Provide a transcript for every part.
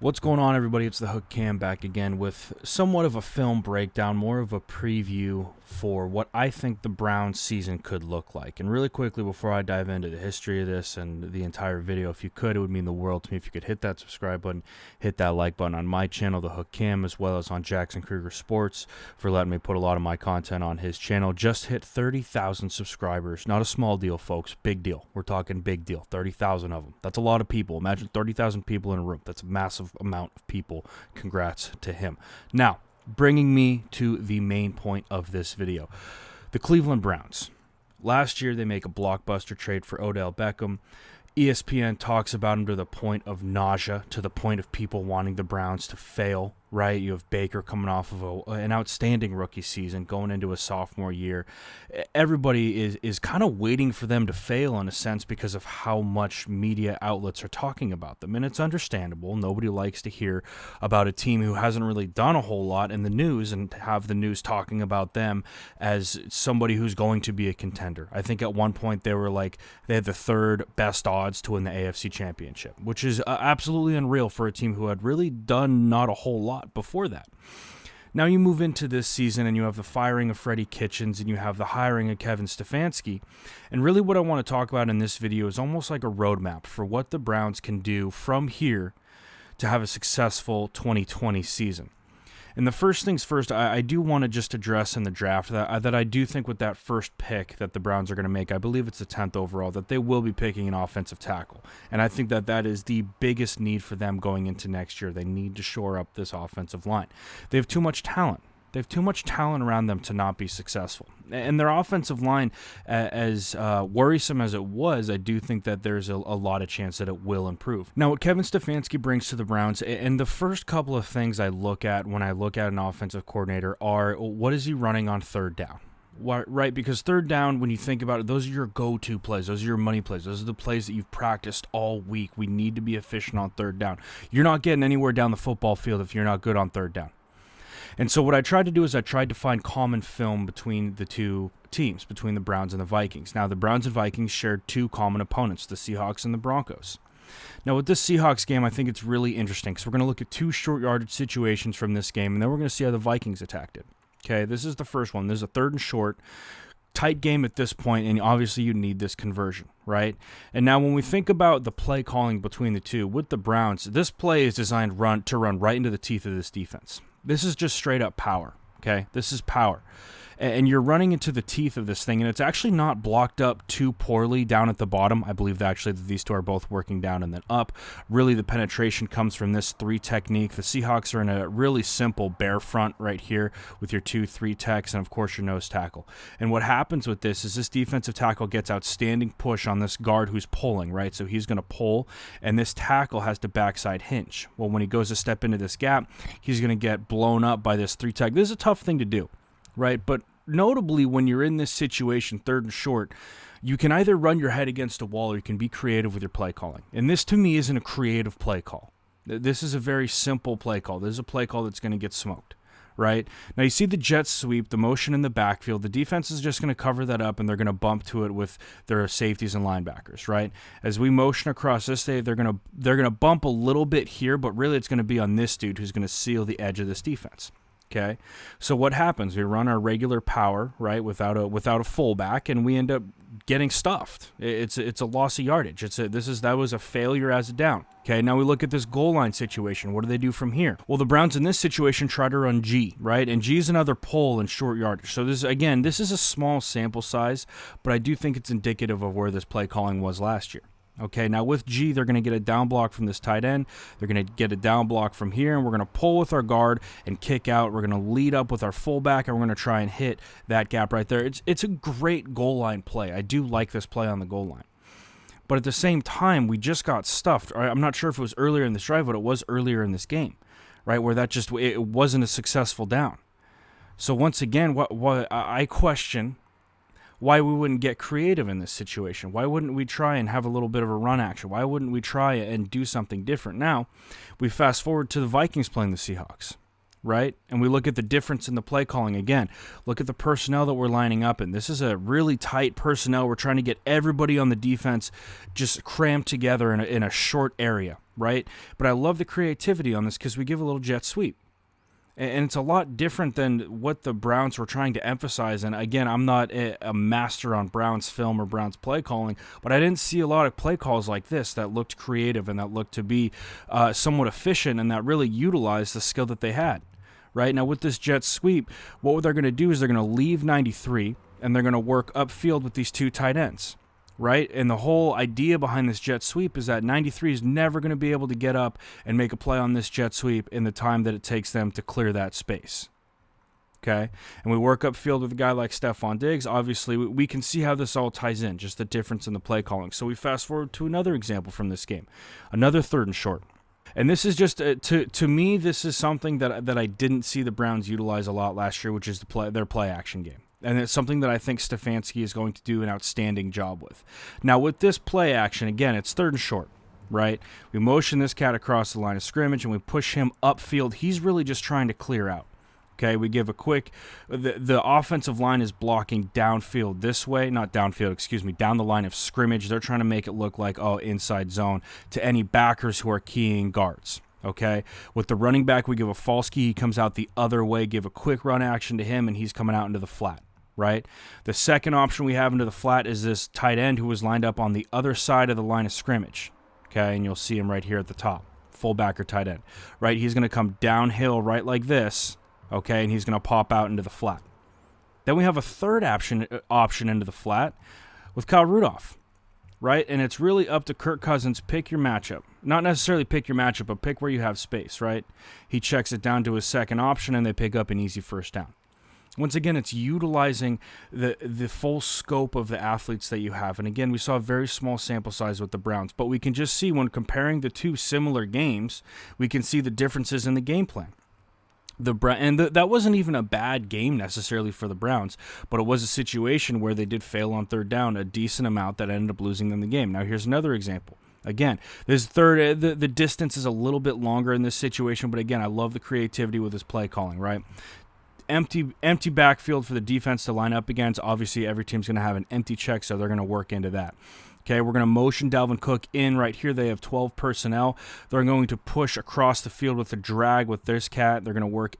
What's going on, everybody? It's the Hook Cam back again with somewhat of a film breakdown, more of a preview for what I think the Browns season could look like. And really quickly, before I dive into the history of this and the entire video, if you could, it would mean the world to me if you could hit that subscribe button, hit that like button on my channel, the Hook Cam, as well as on Jackson Kruger Sports, for letting me put a lot of my content on his channel. Just hit 30,000 subscribers. Not a small deal, folks. Big deal. We're talking big deal. 30,000 of them. That's a lot of people. Imagine 30,000 people in a room. That's a massive amount of people. Congrats to him. Now, bringing me to the main point of this video. The Cleveland Browns. Last year, they make a blockbuster trade for Odell Beckham. ESPN talks about him to the point of nausea, to the point of people wanting the Browns to fail, right? You have Baker coming off of an outstanding rookie season, going into a sophomore year. Everybody is kind of waiting for them to fail in a sense because of how much media outlets are talking about them. And it's understandable. Nobody likes to hear about a team who hasn't really done a whole lot in the news and have the news talking about them as somebody who's going to be a contender. I think at one point they had the third best odds to win the AFC Championship, which is absolutely unreal for a team who had really done not a whole lot before that. Now you move into this season and you have the firing of Freddie Kitchens and you have the hiring of Kevin Stefanski. And really what I want to talk about in this video is almost like a roadmap for what the Browns can do from here to have a successful 2020 season. And the first things first, I do want to just address in the draft that I do think with that first pick that the Browns are going to make, I believe it's the 10th overall, that they will be picking an offensive tackle. And I think that is the biggest need for them going into next year. They need to shore up this offensive line. They have too much talent. They have too much talent around them to not be successful. And their offensive line, as worrisome as it was, I do think that there's a lot of chance that it will improve. Now, what Kevin Stefanski brings to the Browns, and the first couple of things I look at when I look at an offensive coordinator are, what is he running on third down? Right, because third down, when you think about it, those are your go-to plays. Those are your money plays. Those are the plays that you've practiced all week. We need to be efficient on third down. You're not getting anywhere down the football field if you're not good on third down. And so what I tried to do is I tried to find common film between the two teams, between the Browns and the Vikings. Now, the Browns and Vikings shared two common opponents, the Seahawks and the Broncos. Now, with this Seahawks game, I think it's really interesting because we're going to look at two short yardage situations from this game, and then we're going to see how the Vikings attacked it. Okay, this is the first one. There's a third and short. Tight game at this point, and obviously you need this conversion, right? And now when we think about the play calling between the two, with the Browns, this play is designed to run right into the teeth of this defense. This is just straight up power, okay? This is power. And you're running into the teeth of this thing, and it's actually not blocked up too poorly down at the bottom. I believe that these two are both working down and then up. Really, the penetration comes from this three technique. The Seahawks are in a really simple bear front right here with your 2-3 techs and, of course, your nose tackle. And what happens with this is this defensive tackle gets outstanding push on this guard who's pulling, right? So he's going to pull, and this tackle has to backside hinge. Well, when he goes to step into this gap, he's going to get blown up by this 3 tech. This is a tough thing to do. Right, but notably when you're in this situation, third and short, you can either run your head against a wall or you can be creative with your play calling. And this to me isn't a creative play call. This is a very simple play call. This is a play call that's going to get smoked. Right? Now you see the jet sweep, the motion in the backfield. The defense is just going to cover that up and they're going to bump to it with their safeties and linebackers, right? As we motion across this day, they're going to bump a little bit here, but really it's going to be on this dude who's going to seal the edge of this defense. Okay, so what happens? We run our regular power, right, without a fullback, and we end up getting stuffed. It's a loss of yardage. That was a failure as a down. Okay, now we look at this goal line situation. What do they do from here? Well, the Browns in this situation try to run G, right, and G is another pull in short yardage. So this is a small sample size, but I do think it's indicative of where this play calling was last year. Okay, now with G, they're going to get a down block from this tight end. They're going to get a down block from here, and we're going to pull with our guard and kick out. We're going to lead up with our fullback, and we're going to try and hit that gap right there. It's a great goal line play. I do like this play on the goal line. But at the same time, we just got stuffed. I'm not sure if it was earlier in this drive, but it was earlier in this game, right, where it wasn't a successful down. So once again, what I question why we wouldn't get creative in this situation. Why wouldn't we try and have a little bit of a run action? Why wouldn't we try and do something different? Now, we fast forward to the Vikings playing the Seahawks. right? And we look at the difference in the play calling again. Look at the personnel that we're lining up in. This is a really tight personnel. We're trying to get everybody on the defense just crammed together in a short area, right? But I love the creativity on this because we give a little jet sweep. And it's a lot different than what the Browns were trying to emphasize. And again, I'm not a master on Browns film or Browns play calling, but I didn't see a lot of play calls like this that looked creative and that looked to be somewhat efficient and that really utilized the skill that they had. Right now with this jet sweep, what they're going to do is they're going to leave 93 and they're going to work upfield with these two tight ends. Right? And the whole idea behind this jet sweep is that 93 is never going to be able to get up and make a play on this jet sweep in the time that it takes them to clear that space. Okay? And we work upfield with a guy like Stephon Diggs. Obviously, we can see how this all ties in, just the difference in the play calling. So we fast forward to another example from this game. Another 3rd and short. And this is just, to me, this is something that I didn't see the Browns utilize a lot last year, which is their play action game. And it's something that I think Stefanski is going to do an outstanding job with. Now, with this play action, again, it's 3rd and short, right? We motion this cat across the line of scrimmage, and we push him upfield. He's really just trying to clear out. Okay, we give a quick, the offensive line is blocking downfield this way, not downfield, excuse me, down the line of scrimmage. They're trying to make it look like, oh, inside zone to any backers who are keying guards. Okay, with the running back, we give a false key. He comes out the other way, give a quick run action to him, and he's coming out into the flat. Right? The second option we have into the flat is this tight end who was lined up on the other side of the line of scrimmage. Okay, and you'll see him right here at the top, fullback or tight end. Right? He's going to come downhill right like this, okay, and he's going to pop out into the flat. Then we have a third option into the flat with Kyle Rudolph. Right? And it's really up to Kirk Cousins. Pick your matchup. Not necessarily pick your matchup, but pick where you have space, right? He checks it down to his second option, and they pick up an easy first down. Once again, it's utilizing the full scope of the athletes that you have. And again, we saw a very small sample size with the Browns, but we can just see when comparing the two similar games, we can see the differences in the game plan. That wasn't even a bad game necessarily for the Browns, but it was a situation where they did fail on 3rd down a decent amount that ended up losing them the game. Now, here's another example. Again, the distance is a little bit longer in this situation, but again, I love the creativity with his play calling, right? Empty backfield for the defense to line up against. Obviously, every team's going to have an empty check, so they're going to work into that. Okay, we're going to motion Dalvin Cook in right here. They have 12 personnel. They're going to push across the field with a drag with this cat. They're going to work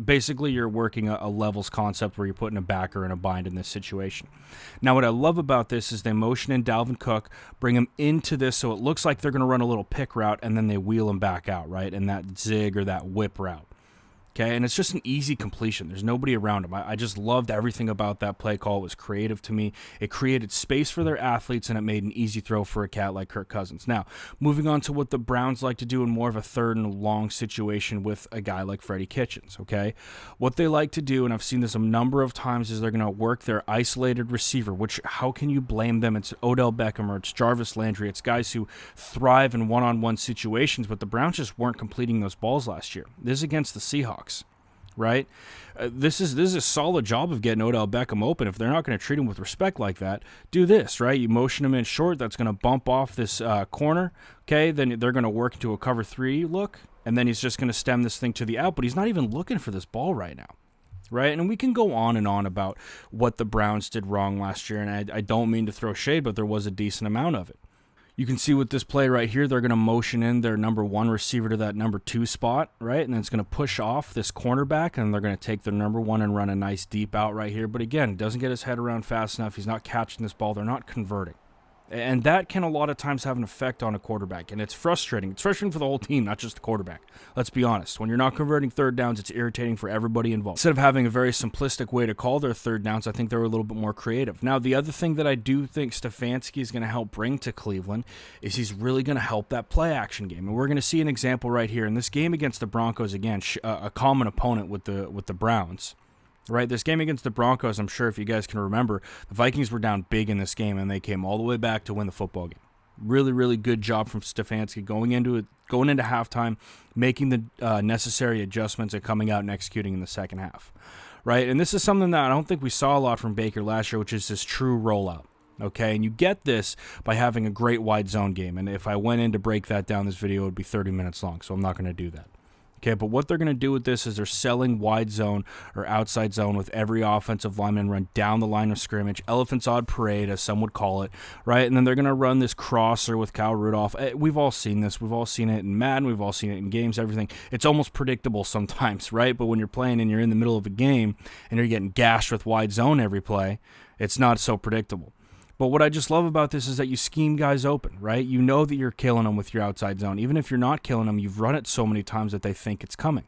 basically you're working a levels concept where you're putting a backer in a bind in this situation. Now, what I love about this is they motion in Dalvin Cook, bring him into this so it looks like they're going to run a little pick route, and then they wheel him back out, right, in that zig or that whip route. Okay, and it's just an easy completion. There's nobody around him. I just loved everything about that play call. It was creative to me. It created space for their athletes, and it made an easy throw for a cat like Kirk Cousins. Now, moving on to what the Browns like to do in more of a 3rd and long situation with a guy like Freddie Kitchens, okay? What they like to do, and I've seen this a number of times, is they're going to work their isolated receiver, which how can you blame them? It's Odell Beckham or it's Jarvis Landry. It's guys who thrive in one-on-one situations, but the Browns just weren't completing those balls last year. This is against the Seahawks. Right? This is a solid job of getting Odell Beckham open. If they're not going to treat him with respect like that, do this, right? You motion him in short. That's going to bump off this corner. Okay, then they're going to work into a cover 3 look, and then he's just going to stem this thing to the out, but he's not even looking for this ball right now. Right? And we can go on and on about what the Browns did wrong last year, and I don't mean to throw shade, but there was a decent amount of it. You can see with this play right here, they're going to motion in their number 1 receiver to that number 2 spot, right? And then it's going to push off this cornerback, and they're going to take their number 1 and run a nice deep out right here. But again, doesn't get his head around fast enough. He's not catching this ball. They're not converting. And that can a lot of times have an effect on a quarterback, and it's frustrating. It's frustrating for the whole team, not just the quarterback. Let's be honest. When you're not converting 3rd downs, it's irritating for everybody involved. Instead of having a very simplistic way to call their 3rd downs, I think they were a little bit more creative. Now, the other thing that I do think Stefanski is going to help bring to Cleveland is he's really going to help that play action game. And we're going to see an example right here. In this game against the Broncos, again, a common opponent with the Browns. Right, this game against the Broncos, I'm sure if you guys can remember, the Vikings were down big in this game, and they came all the way back to win the football game. Really, really good job from Stefanski going into halftime, making the necessary adjustments and coming out and executing in the second half. Right, and this is something that I don't think we saw a lot from Baker last year, which is this true rollout. Okay, and you get this by having a great wide zone game. And if I went in to break that down, this video would be 30 minutes long, so I'm not going to do that. Okay, but what they're going to do with this is they're selling wide zone or outside zone with every offensive lineman run down the line of scrimmage, elephant's odd parade, as some would call it, right? And then they're going to run this crosser with Kyle Rudolph. We've all seen this. We've all seen it in Madden. We've all seen it in games, everything. It's almost predictable sometimes, right? But when you're playing and you're in the middle of a game and you're getting gashed with wide zone every play, it's not so predictable. But what I just love about this is that you scheme guys open, right? You know that you're killing them with your outside zone. Even if you're not killing them, you've run it so many times that they think it's coming.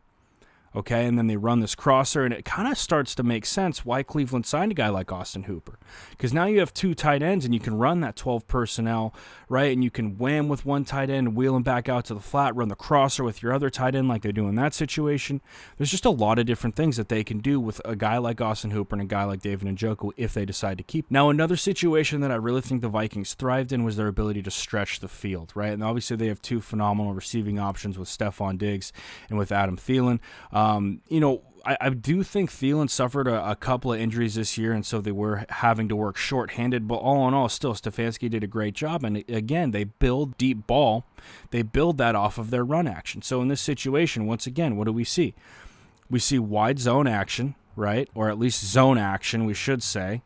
Okay, and then they run this crosser, and it kind of starts to make sense why Cleveland signed a guy like Austin Hooper. Because now you have two tight ends, and you can run that 12 personnel, right? And you can wham with one tight end, wheel him back out to the flat, run the crosser with your other tight end like they do in that situation. There's just a lot of different things that they can do with a guy like Austin Hooper and a guy like David Njoku if they decide to keep. Now, another situation that I really think the Vikings thrived in was their ability to stretch the field, right? And obviously they have two phenomenal receiving options with Stephon Diggs and with Adam Thielen. I do think Thielen suffered a couple of injuries this year, and so they were having to work shorthanded. But all in all, still, Stefanski did a great job. And again, they build deep ball. They build that off of their run action. So in this situation, once again, what do we see? We see wide zone action, right? Or at least zone action, we should say.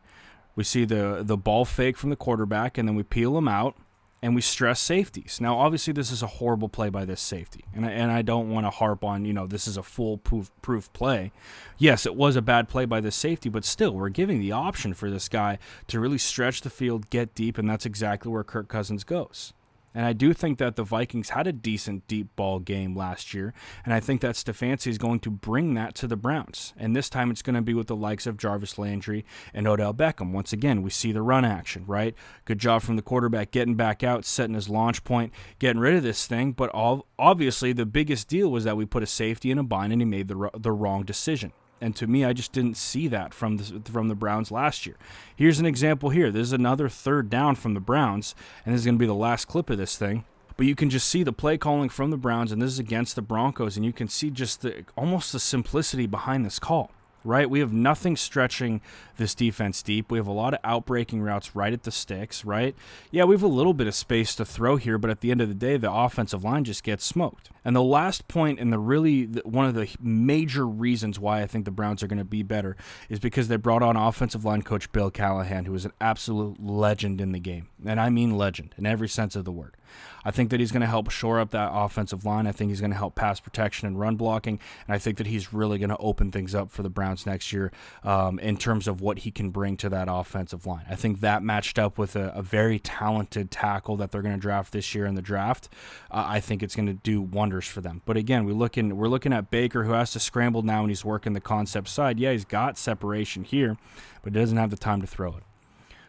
We see the ball fake from the quarterback, and then we peel them out. And we stress safeties. Now, obviously, this is a horrible play by this safety. And I don't want to harp on, this is a foolproof play. Yes, it was a bad play by this safety, but still, we're giving the option for this guy to really stretch the field, get deep, and that's exactly where Kirk Cousins goes. And I do think that the Vikings had a decent deep ball game last year, and I think that Stefanski is going to bring that to the Browns. And this time it's going to be with the likes of Jarvis Landry and Odell Beckham. Once again, we see the run action, right? Good job from the quarterback getting back out, setting his launch point, getting rid of this thing. But obviously the biggest deal was that we put a safety in a bind and he made the wrong decision. And to me, I just didn't see that from the Browns last year. Here's an example here. This is another third down from the Browns, and this is going to be the last clip of this thing. But you can just see the play calling from the Browns, and this is against the Broncos, and you can see just almost the simplicity behind this call. Right? We have nothing stretching this defense deep. We have a lot of outbreaking routes right at the sticks, right? Yeah, we have a little bit of space to throw here, but at the end of the day, the offensive line just gets smoked. And the last point, and one of the major reasons why I think the Browns are going to be better is because they brought on offensive line coach Bill Callahan, who is an absolute legend in the game. And I mean legend in every sense of the word. I think that he's going to help shore up that offensive line. I think he's going to help pass protection and run blocking. And I think that he's really going to open things up for the Browns next year in terms of what he can bring to that offensive line. I think that matched up with a very talented tackle that they're going to draft this year in the draft. I think it's going to do wonders for them. But again, we're looking at Baker, who has to scramble now and he's working the concept side. Yeah, he's got separation here, but he doesn't have the time to throw it.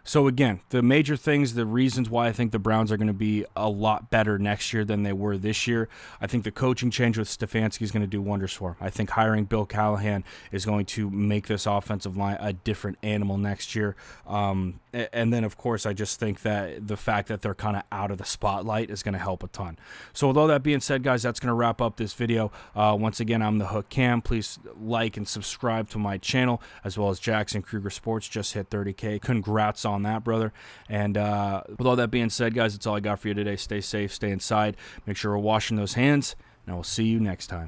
So again, the major things, the reasons why I think the Browns are going to be a lot better next year than they were this year. I think the coaching change with Stefanski is going to do wonders for him. I think hiring Bill Callahan is going to make this offensive line a different animal next year. And then, of course, I just think that the fact that they're kind of out of the spotlight is going to help a ton. So with all that being said, guys, that's going to wrap up this video. Once again, I'm the Hook Cam. Please like and subscribe to my channel, as well as Jackson Kruger Sports. Just hit 30K. Congrats on that, brother. And with all that being said, guys, that's all I got for you today. Stay safe, stay inside, make sure we're washing those hands, and I will see you next time.